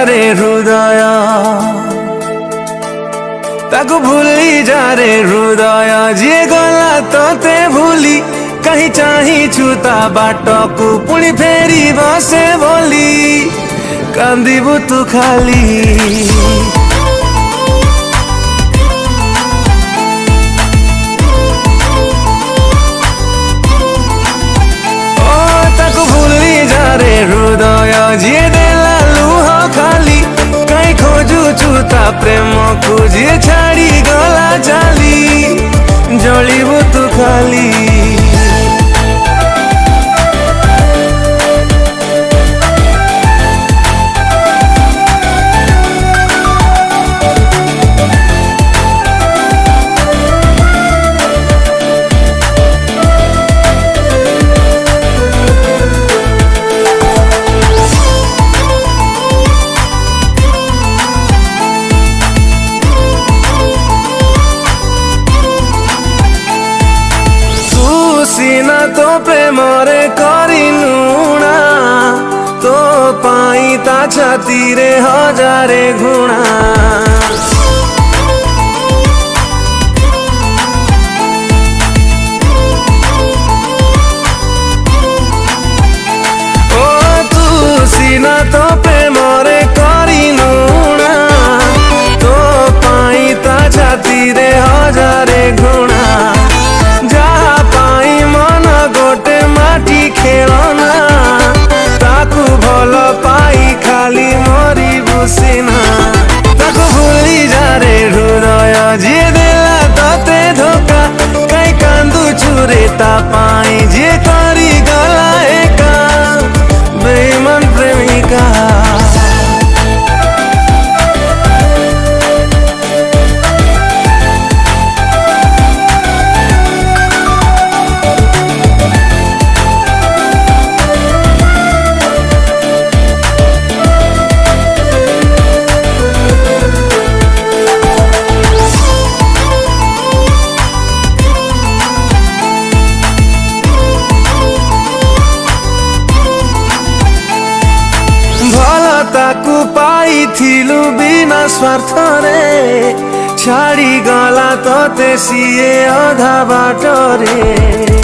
रे हृदय ताकू भूली जा रे हृदय जी गला तोते भूली कहीं चाही छूता बाटकू पुणी फेरी बसे बोली कांदीबू तू खाली रे हृदय जी देला लुह खाली कहीं खोजू छूता प्रेम को जी छाड़ी गला चाली जलिबू तू खाली सीना तो प्रेमरे करिनुणा तो पाई ता छाती रे हजारे गुणा ओ तू सीना तो प्रेमरे करिनुणा तो पाई ता छाती रे हजारे गुणा खेलना ताकू भल पाई खाली मरी बुसीना ताकू भूली जा रे हृदय जी देला तते धोखा कहीं कांदू छुरे ता पाई जी करी गला एका बेईमान प्रेमिका ताकू पाई थिलु बिना स्वार्थ रे छाड़ी गला तोते सिए अधा बाट रे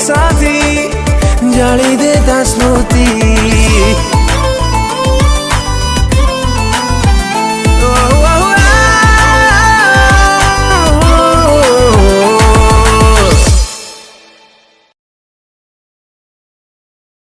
साथी जाली देता स्मृति